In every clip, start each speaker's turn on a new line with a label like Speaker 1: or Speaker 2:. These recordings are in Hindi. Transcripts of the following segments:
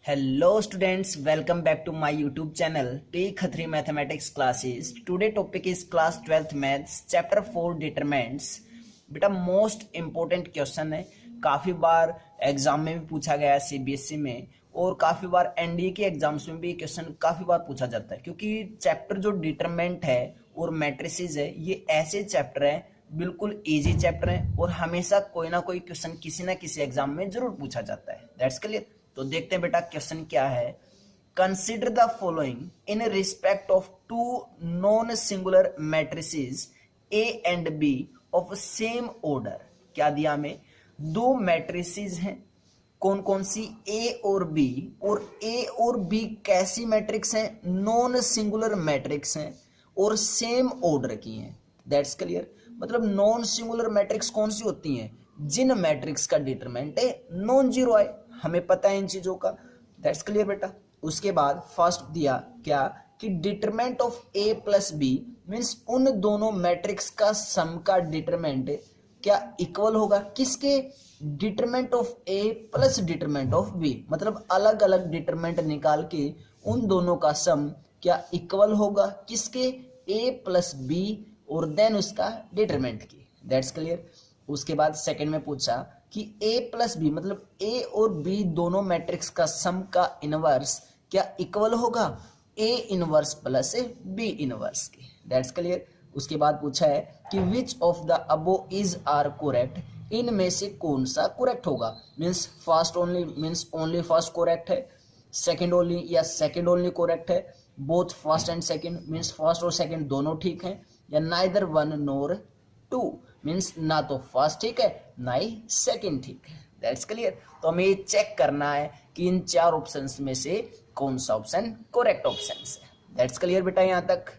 Speaker 1: Hello students, welcome back to my YouTube channel P3 Mathematics classes. Today topic is class 12th maths chapter 4 determinants. बेटा मोस्ट इम्पोर्टेंट क्वेश्चन है, काफ़ी बार एग्जाम में भी पूछा गया है सीबीएसई में और काफ़ी बार एनडीए के एग्जाम्स में भी क्वेश्चन काफ़ी बार पूछा जाता है क्योंकि चैप्टर जो डिटरमिनेंट है और मैट्रिसेस है ये ऐसे चैप्टर है, बिल्कुल इजी चैप्टर है और हमेशा कोई ना कोई क्वेश्चन किसी ना किसी एग्जाम में जरूर पूछा जाता है। That's clear. तो देखते हैं बेटा क्वेश्चन क्या है। Consider the following in respect of two non singular matrices A and B of same order. क्या दिया हमें? दो मैट्रिसेस हैं, कौन कौन सी? ए और बी। और ए और बी कैसी मैट्रिक्स हैं? नॉन सिंगुलर मैट्रिक्स हैं और सेम ऑर्डर की हैं। That's clear. मतलब नॉन सिंगुलर मैट्रिक्स कौन सी होती हैं? जिन मैट्रिक्स का डिटरमिनेंट है नॉन जीरो है, हमें पता है इन चीजों का। दैट्स क्लियर बेटा। उसके बाद फर्स्ट दिया क्या कि determinant of A plus B means उन दोनों मैट्रिक्स का सम का डिटरमिनेंट क्या इक्वल होगा किसके? Determinant of A plus determinant of B. मतलब अलग अलग डिटरमिनेंट निकाल के उन दोनों का सम क्या इक्वल होगा किसके? ए प्लस बी और देन उसका डिटरमिनेंट की। That's clear. उसके बाद सेकंड में पूछा कि a प्लस बी मतलब a और b दोनों मैट्रिक्स का सम का इनवर्स क्या इक्वल होगा a inverse plus b inverse की। That's clear. उसके बाद पूछा है कि which of the above is are correct, इनमें से कौन सा करेक्ट होगा। Means first only means only first correct है, सेकंड ओनली या सेकंड ओनली करेक्ट है, both first and second means first और सेकंड दोनों ठीक हैं, या नाइदर वन नोर टू मीन्स ना तो फर्स्ट ठीक है ना ही सेकंड ठीक है। That's clear. तो हमें ये चेक करना है कि इन चार ऑप्शंस में से कौन सा ऑप्शन करेक्ट ऑप्शन है। दैट्स क्लियर बेटा। यहाँ तक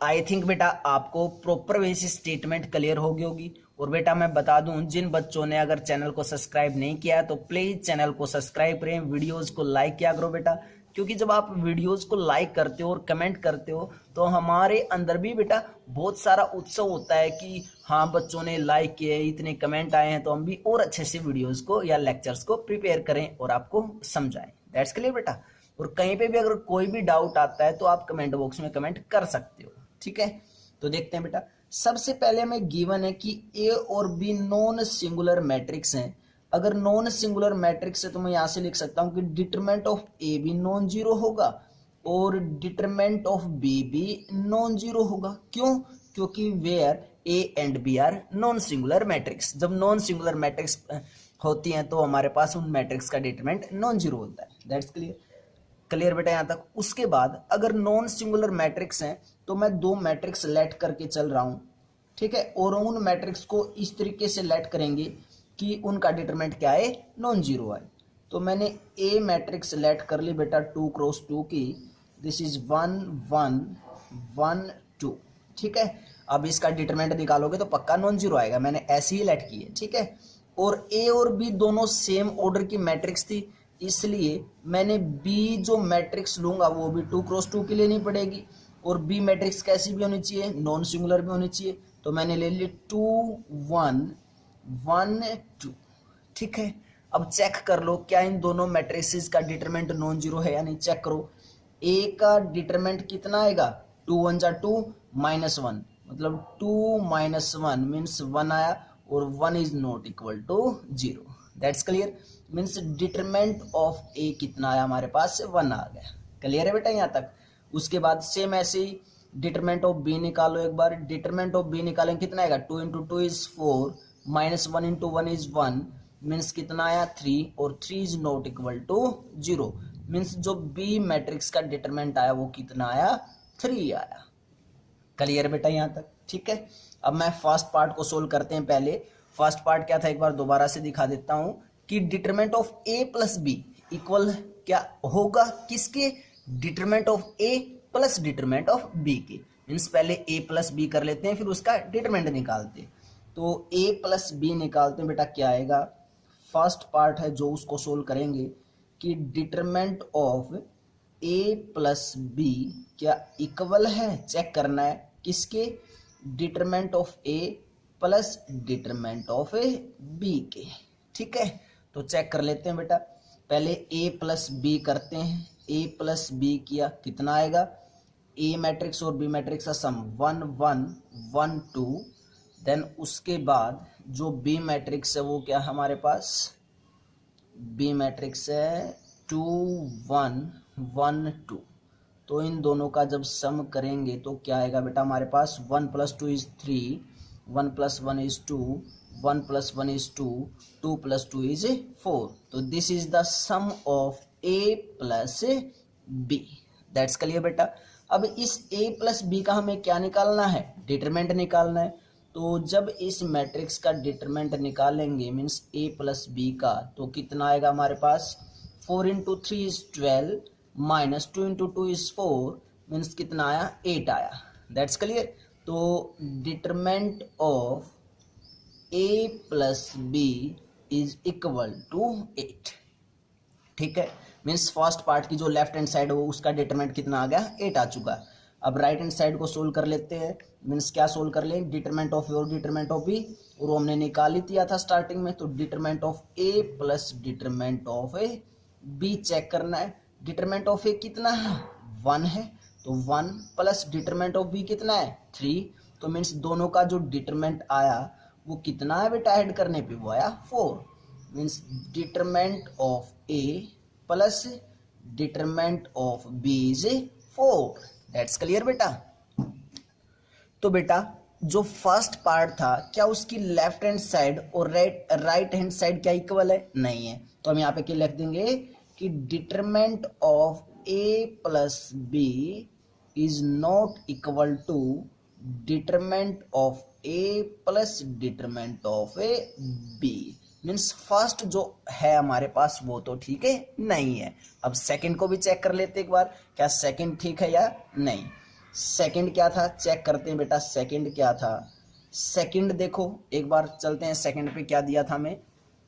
Speaker 1: आई थिंक बेटा आपको प्रॉपर वे से स्टेटमेंट क्लियर हो गई होगी। और बेटा मैं बता दूं जिन बच्चों ने अगर चैनल को सब्सक्राइब नहीं किया तो प्लीज चैनल को सब्सक्राइब करें, वीडियोज को लाइक किया करो बेटा, क्योंकि जब आप वीडियोस को लाइक करते हो और कमेंट करते हो तो हमारे अंदर भी बेटा बहुत सारा उत्सव होता है कि हाँ बच्चों ने लाइक किए, इतने कमेंट आए हैं, तो हम भी और अच्छे से वीडियोस को या लेक्चर्स को प्रिपेयर करें और आपको समझाएं। दैट्स क्लियर बेटा। और कहीं पे भी अगर कोई भी डाउट आता है तो आप कमेंट बॉक्स में कमेंट कर सकते हो, ठीक है। तो देखते हैं बेटा। सबसे पहले हमें गिवन है कि ए और बी नॉन सिंगुलर मैट्रिक्स हैं। अगर नॉन सिंगुलर मैट्रिक्स है तो मैं यहां से लिख सकता हूं कि डिटरमिनेंट ऑफ ए भी नॉन जीरो होगा और डिटरमिनेंट ऑफ बी भी नॉन जीरो होगा। क्यों? क्योंकि where A and B are non singular matrix. जब नॉन सिंगुलर मैट्रिक्स होती हैं तो हमारे पास उन मैट्रिक्स का डिटरमिनेंट नॉन जीरो होता है। That's clear. क्लियर बेटा यहाँ तक। उसके बाद अगर नॉन सिंगुलर मैट्रिक्स हैं तो मैं दो मैट्रिक्स लेट करके चल रहा हूं, ठीक है, और उन मैट्रिक्स को इस तरीके से लेट करेंगे कि उनका डिटरमिनेंट क्या है? नॉन जीरो है। तो मैंने ए मैट्रिक्स लेट कर ली बेटा 2 क्रॉस 2 की। दिस इज 1 1 1 2, ठीक है। अब इसका डिटरमिनेंट निकालोगे तो पक्का नॉन जीरो आएगा, मैंने ऐसे ही लेट की है, ठीक है। और ए और बी दोनों सेम ऑर्डर की मैट्रिक्स थी, इसलिए मैंने बी जो मैट्रिक्स लूंगा वो भी 2 क्रॉस 2 की लेनी पड़ेगी। और बी मैट्रिक्स कैसी भी होनी चाहिए? नॉन सिंगुलर भी होनी चाहिए। तो मैंने ले ली 2 1 1 2, ठीक है। अब चेक कर लो क्या इन दोनों मैट्रिसेस का डिटरमिनेंट नॉन जीरो है या नहीं। चेक करो। ए का डिटरमिनेंट कितना आएगा? 2 1 जा 2 -1 मतलब 2 -1 मीन्स 1 आया और 1 is not equal to 0। That's clear. Means determinant of A कितना आया हमारे पास? 1 आ गया। क्लियर है बेटा यहाँ तक। उसके बाद सेम ऐसे ही डिटरमिनेंट ऑफ बी निकालो एक बार। डिटरमिनेंट ऑफ बी निकालेंगे कितना आएगा? 2 × 2 इज 4 -1 × 1 इज 1 मीन्स कितना आया? 3 और 3 is not equal to 0 means जो बी मैट्रिक्स का डिटरमिनेंट आया वो कितना आया? 3 आया। क्लियर बेटा यहाँ तक, ठीक है। अब मैं फर्स्ट पार्ट को सोल्व करते हैं। पहले फर्स्ट पार्ट क्या था एक बार दोबारा से दिखा देता हूं कि determinant of A plus B equal क्या होगा किसके? Determinant of A plus determinant of B के। मीन्स पहले ए प्लस बी कर लेते हैं फिर उसका डिटरमिनेंट निकालते हैं। तो ए प्लस बी निकालते हैं बेटा, क्या आएगा? फर्स्ट पार्ट है जो उसको सोल्व करेंगे कि determinant of A plus B क्या इक्वल है, चेक करना है किसके? Determinant of A plus determinant of B के, ठीक है। तो चेक कर लेते हैं बेटा। पहले ए प्लस बी करते हैं, ए प्लस बी किया, कितना आएगा, ए मैट्रिक्स और बी मैट्रिक्स का सम 1 1 1 2, देन उसके बाद जो बी मैट्रिक्स है वो क्या है हमारे पास, बी मैट्रिक्स है 2 1 1 2, तो इन दोनों का जब सम करेंगे तो क्या आएगा बेटा हमारे पास, 1 + 2 = 3, 1 + 1 = 2, 1 + 1 = 2, 2 + 2 = 4, तो this is the sum of A plus B. That's clear बेटा। अब इस ए प्लस बी का हमें क्या निकालना है, डिटरमिनेंट निकालना है। तो जब इस मैट्रिक्स का डिटरमिनेंट निकालेंगे मीन्स ए प्लस बी का, तो कितना आएगा हमारे पास, 4 × 3 = 12 - 2 × 2 = 4, मीन्स कितना आया, 8 आया। That's clear. तो determinant of A plus B is equal to 8। ठीक है, मीन्स फर्स्ट पार्ट की जो लेफ्ट हैंड साइड है वो उसका डिटरमिनेंट कितना आ गया, 8 आ चुका। अब राइट हैंड साइड को सोल्व कर लेते हैं। मीन्स क्या सोल्व कर लें, डिटरमिनेंट ऑफ ए और डिटरमिनेंट ऑफ बी, और वो हमने निकाल ही दिया था स्टार्टिंग में। तो determinant of A plus determinant of A B check करना है। डिटरमिनेंट ऑफ ए कितना है, 1 है, तो 1 प्लस डिटरमिनेंट ऑफ बी कितना है, 3, तो मीन्स दोनों का जो डिटरमिनेंट आया वो कितना है बेटा, ऐड करने पे वो आया 4, means determinant of A plus determinant of B is 4। That's clear बेटा। तो बेटा जो फर्स्ट पार्ट था क्या उसकी लेफ्ट हैंड साइड और राइट हैंड साइड क्या इक्वल है, नहीं है, तो हम यहाँ पे क्या लिख देंगे कि determinant of A plus B is not equal to determinant of A plus determinant of A B. Means first जो है हमारे पास वो तो ठीक है नहीं है। अब सेकंड को भी चेक कर लेते एक बार, क्या सेकंड ठीक है या नहीं। सेकंड क्या था, चेक करते हैं बेटा, सेकंड क्या था। सेकंड देखो एक बार चलते हैं, सेकंड पे क्या दिया था हमें,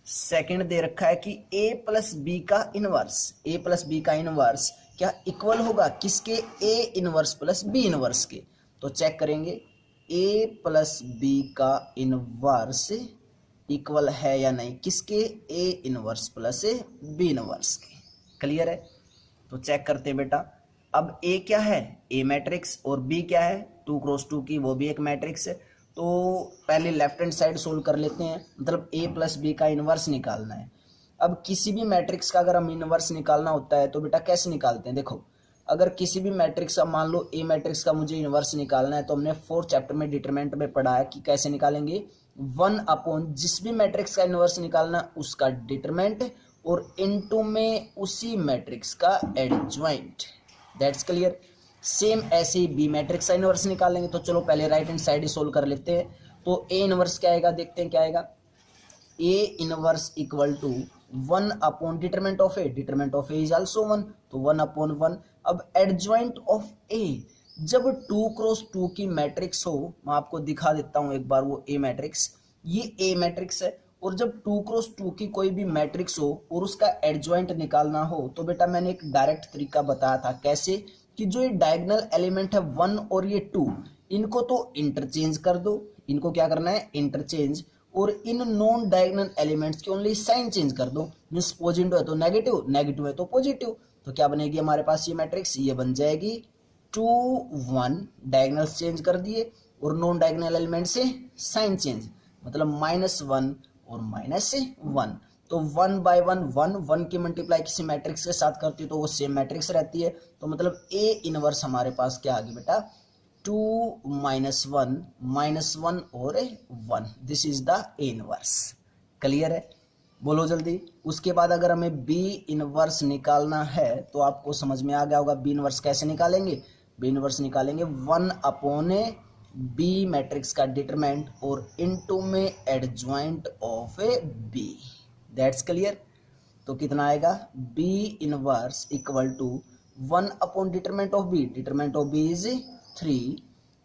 Speaker 1: सेकंड दे रखा है कि a प्लस बी का इनवर्स, a प्लस बी का इनवर्स क्या इक्वल होगा किसके, a inverse plus b inverse के। तो चेक करेंगे a प्लस बी का इनवर्स इक्वल है या नहीं किसके, A inverse plus B inverse के। क्लियर है, तो चेक करते हैं बेटा। अब ए क्या है, ए मैट्रिक्स, और बी क्या है 2 × 2 की, वो भी एक मैट्रिक्स है। तो पहले लेफ्ट हैंड साइड सोल्व कर लेते हैं, मतलब ए प्लस बी का इनवर्स निकालना है। अब किसी भी मैट्रिक्स का अगर हम इनवर्स निकालना होता है तो बेटा कैसे निकालते हैं, देखो अगर किसी भी मैट्रिक्स का, मान लो ए मैट्रिक्स का मुझे इनवर्स निकालना है, तो हमने 4th चैप्टर में डिटरमिनेंट में पढ़ा है कि कैसे निकालेंगे, 1/, जिस भी मैट्रिक्स का इनवर्स निकालना उसका डिटरमिनेंट, और इनटू में उसी मैट्रिक्स का एडजॉइंट। That's clear. सेम ऐसे ही बी मैट्रिक्स का इनवर्स निकालेंगे। तो चलो पहले राइट हैंड साइड ही सोल्व कर लेते हैं। तो ए इनवर्स क्या आएगा, देखते हैं क्या आएगा, A inverse equal to 1/, determinant of A, determinant of A is also 1, तो 1/1। अब एडजॉइंट ऑफ ए, जब 2 × 2 की मैट्रिक्स हो, मैं आपको दिखा देता हूं एक बार वो ए मैट्रिक्स, ये ए मैट्रिक्स है, और जब 2 × 2 की कोई भी मैट्रिक्स हो और उसका एडजॉइंट निकालना हो, तो बेटा मैंने एक डायरेक्ट तरीका बताया था कैसे, कि जो ये डायगोनल एलिमेंट है 1 और ये 2, इनको तो इंटरचेंज कर दो, इनको क्या करना है इंटरचेंज, और इन नॉन डायगोनल एलिमेंट्स की ओनली साइन चेंज कर दो। मींस पॉजिटिव है तो नेगेटिव, नेगेटिव है तो पॉजिटिव, तो क्या बनेगी हमारे पास ये मैट्रिक्स, ये बन जाएगी 2 1, डायगोनल्स चेंज कर दिए और नॉन डायगोनल एलिमेंट से साइन चेंज, मतलब -1 और -1, तो 1/1 1 1 की मल्टीप्लाई किसी मैट्रिक्स के साथ करती है तो वो सेम मैट्रिक्स रहती है। तो मतलब ए इनवर्स हमारे पास क्या आ गया बेटा, 2 -1 -1 और 1, this is the A inverse. Clear है, बोलो जल्दी। उसके बाद अगर हमें बी इनवर्स निकालना है तो आपको समझ में आ गया होगा बी इनवर्स कैसे निकालेंगे। बी इनवर्स निकालेंगे 1/, बी मैट्रिक्स का डिटरमिनेंट और इनटू में adjoint of A B. That's clear. तो कितना आएगा, B inverse equal to 1/, determinant of B, determinant of B is 3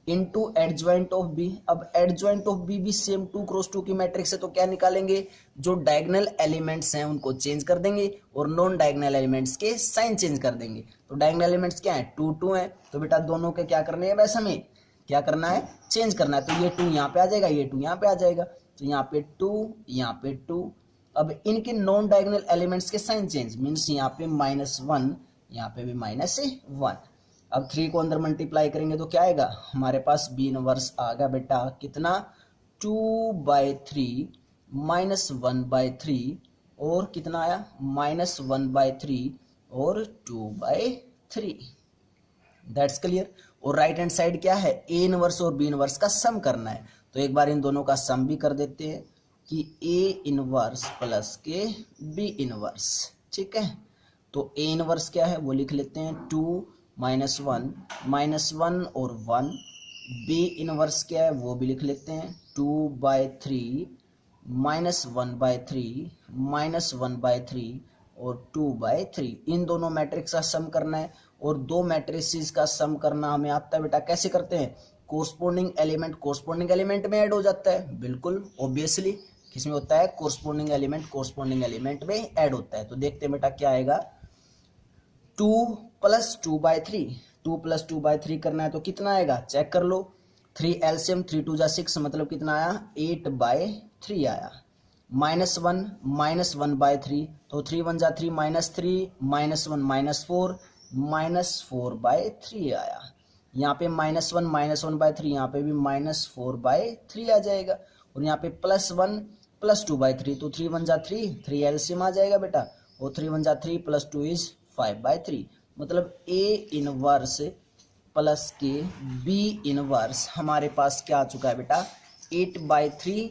Speaker 1: into adjoint of B. अब एडजॉइंट ऑफ बी भी सेम 2 × 2 की मैट्रिक्स है, तो क्या निकालेंगे, जो डायगोनल एलिमेंट्स हैं उनको चेंज कर देंगे और नॉन डायगोनल एलिमेंट्स के साइन चेंज कर देंगे। तो डायगोनल एलिमेंट्स क्या है, 2 2 है, तो बेटा दोनों के क्या करने हैं, वैसे हमें क्या करना है, चेंज करना है। तो ये 2 यहाँ पे आ जाएगा, ये 2 यहाँ पे आ जाएगा, तो यहाँ पे 2, यहाँ पे 2, अब इनके नॉन डायगोनल एलिमेंट्स के साइन चेंज, मीन्स यहाँ पे -1, यहाँ पे भी -1। अब 3 को अंदर मल्टीप्लाई करेंगे तो क्या आएगा हमारे पास बी इनवर्स आ गया बेटा कितना 2/3 -1/3 और कितना आया -1/3 और 2/3। That's clear. और राइट हैंड साइड क्या है ए इनवर्स और बी इनवर्स का सम करना है, तो एक बार इन दोनों का सम भी कर देते हैं कि ए इनवर्स प्लस के बी इनवर्स। ठीक है, तो ए इनवर्स क्या है वो लिख लेते हैं 2 -1 और 1। बी इनवर्स क्या है वो भी लिख लेते हैं 2/3 -1/3 -1/3 और 2/3। इन दोनों मैट्रिक्स का सम करना है, और दो मैट्रिसेस का सम करना हमें आता है बेटा। कैसे करते हैं, कोरस्पोंडिंग एलिमेंट में ऐड हो जाता है, बिल्कुल ऑब्वियसली। किसमें होता है, कोरस्पोंडिंग एलिमेंट में ऐड होता है। तो देखते हैं बेटा क्या आएगा 2 + 2/3, 2 + 2/3 करना है तो कितना आएगा चेक कर लो। 3 एलसीएम 3 2 जा 6 मतलब कितना आया 8/3 आया। -1 -1/3 तो 3 1 जा 3 -3 -1 -4 4/3 आया। यहाँ पे -1 -1/3, यहाँ पे भी -4/3 आ जाएगा। और यहाँ पे +1 + 2/3 तो 3 1 जा 3 एलसीएम आ जाएगा बेटा, और 3 1 जा 3 + 2 = 5/3। मतलब ए इनवर्स प्लस के बी इनवर्स हमारे पास क्या आ चुका है बेटा 8/3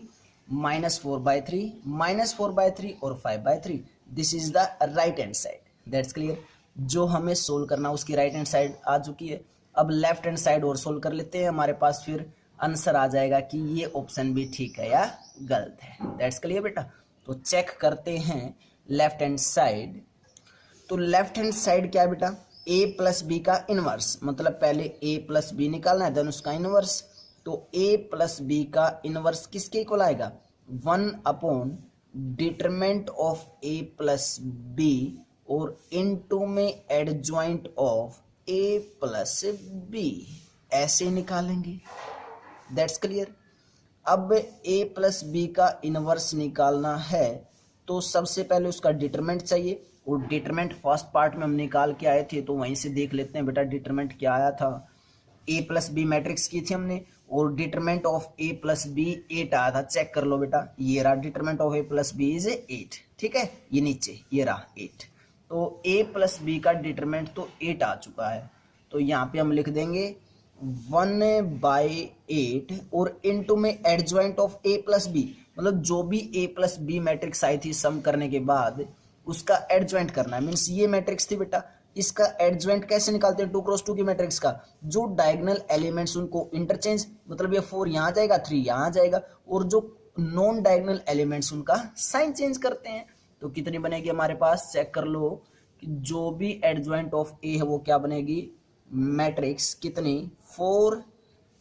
Speaker 1: -4/3 -4/3 और 5/3। This is the right hand side. That's clear. जो हमें सोल्व करना उसकी राइट हैंड साइड आ चुकी है। अब लेफ्ट हैंड साइड और सोल्व कर लेते हैं, हमारे पास फिर आंसर आ जाएगा कि ये ऑप्शन भी ठीक है या गलत है। दैट्स क्लियर बेटा। तो चेक करते हैं लेफ्ट हैंड साइड। तो लेफ्ट हैंड साइड क्या है बेटा a + b का इनवर्स, मतलब पहले a + b निकालना है देन उसका इनवर्स। तो a + b का इनवर्स किसके इक्वल आएगा 1/डिटरमिनेंट ऑफ a + b और इनटू में एडजॉइंट ऑफ a + b, ऐसे निकालेंगे। That's clear. अब a + b का इनवर्स निकालना है तो सबसे पहले उसका डिटरमिनेंट चाहिए, और डिटरमिनेंट फर्स्ट पार्ट में हम निकाल के आए थे तो वहीं से देख लेते हैं बेटा डिटरमिनेंट क्या आया था। a + b मैट्रिक्स की थी हमने, और डिटरमिनेंट ऑफ a + b 8 आया था। चेक कर लो बेटा, ये रहा डिटरमिनेंट ऑफ a + b = 8। ठीक है, ये नीचे ये रहा 8। तो a + b का डिटरमिनेंट तो 8 आ चुका है, तो यहाँ पे हम लिख देंगे 1/8 और इनटू में एडजॉइंट ऑफ a + b, मतलब जो भी a + b मैट्रिक्स आई थी सम करने के बाद उसका एडजॉइंट करना है। मीन्स ये मैट्रिक्स थी बेटा, इसका एडजॉइंट कैसे निकालते हैं 2 × 2 की मैट्रिक्स का, जो डायगोनल एलिमेंट्स उनको इंटरचेंज, मतलब ये 4 यहाँ जाएगा 3 यहाँ जाएगा, और जो नॉन डायगोनल एलिमेंट्स उनका साइन चेंज करते हैं। तो कितनी बनेगी हमारे पास चेक कर लो कि जो भी एडजॉइंट ऑफ ए है वो क्या बनेगी मैट्रिक्स कितनी 4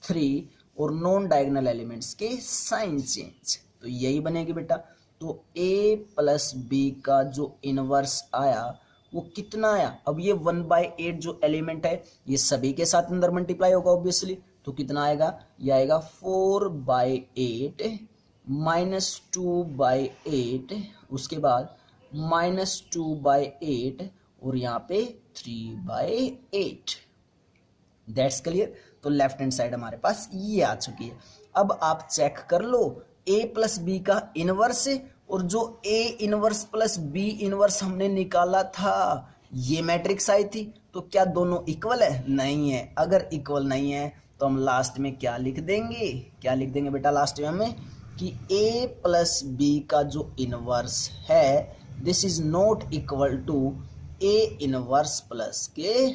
Speaker 1: 3 और नॉन डायगोनल एलिमेंट्स के साइन चेंज, तो यही बनेगी बेटा। तो a + b का जो इनवर्स आया वो कितना आया, अब ये 1/8 जो एलिमेंट है ये सभी के साथ अंदर मल्टीप्लाई होगा ऑब्वियसली, तो कितना आएगा ये आएगा 4/8 -2/8, उसके बाद -2/8 और यहाँ पे 3/8। That's clear. तो लेफ्ट हैंड साइड हमारे पास ये आ चुकी है। अब आप चेक कर लो a + b का इनवर्स और जो a इनवर्स + b इनवर्स हमने निकाला था ये मैट्रिक्स आई थी, तो क्या दोनों इक्वल है, नहीं है। अगर इक्वल नहीं है तो हम लास्ट में क्या लिख देंगे, क्या लिख देंगे बेटा लास्ट में हमें कि a + b का जो इनवर्स है this is not equal to a inverse plus के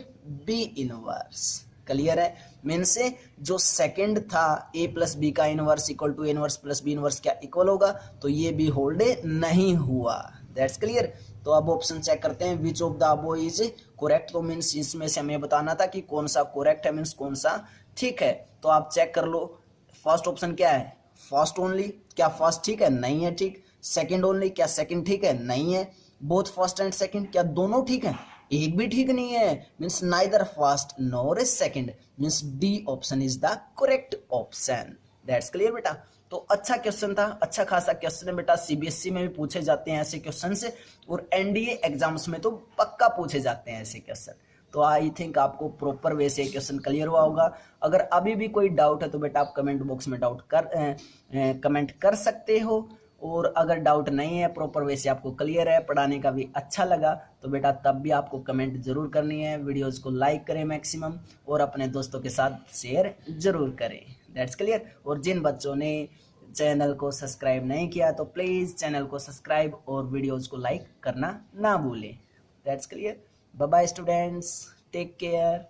Speaker 1: b इनवर्स। क्लियर है। मीन से जो सेकंड था a + b का inverse equal to a inverse plus b inverse क्या इक्वल होगा, तो ये भी होल्ड नहीं हुआ। That's clear. तो अब ऑप्शन चेक करते हैं which of the above is correct. तो मीन्स इसमें से हमें बताना था कि कौन सा करेक्ट है, मीन्स कौन सा ठीक है। तो आप चेक कर लो फर्स्ट ऑप्शन क्या है फर्स्ट ओनली, क्या फर्स्ट ठीक है, नहीं है ठीक। सेकंड ओनली, क्या सेकंड ठीक है, नहीं है। बोथ फर्स्ट एंड सेकंड, क्या दोनों ठीक है, एक भी ठीक नहीं है। Means neither first nor second, means D option is the correct option. That's clear बेटा। तो अच्छा क्वेश्चन था, अच्छा खासा क्वेश्चन है बेटा, सीबीएसई में भी पूछे जाते हैं ऐसे क्वेश्चन से, और एनडीए एग्जाम्स में तो पक्का पूछे जाते हैं ऐसे क्वेश्चन। तो आई थिंक आपको प्रॉपर वे से क्वेश्चन क्लियर हुआ होगा। अगर अभी भी कोई डाउट है तो बेटा आप कमेंट बॉक्स में कमेंट कर सकते हो, और अगर डाउट नहीं है, प्रॉपर वे से आपको क्लियर है, पढ़ाने का भी अच्छा लगा, तो बेटा तब भी आपको कमेंट जरूर करनी है। वीडियोस को लाइक करें मैक्सिमम, और अपने दोस्तों के साथ शेयर जरूर करें। That's clear. और जिन बच्चों ने चैनल को सब्सक्राइब नहीं किया तो प्लीज़ चैनल को सब्सक्राइब और वीडियोस को लाइक करना ना भूलें। That's clear. Bye bye students, take care.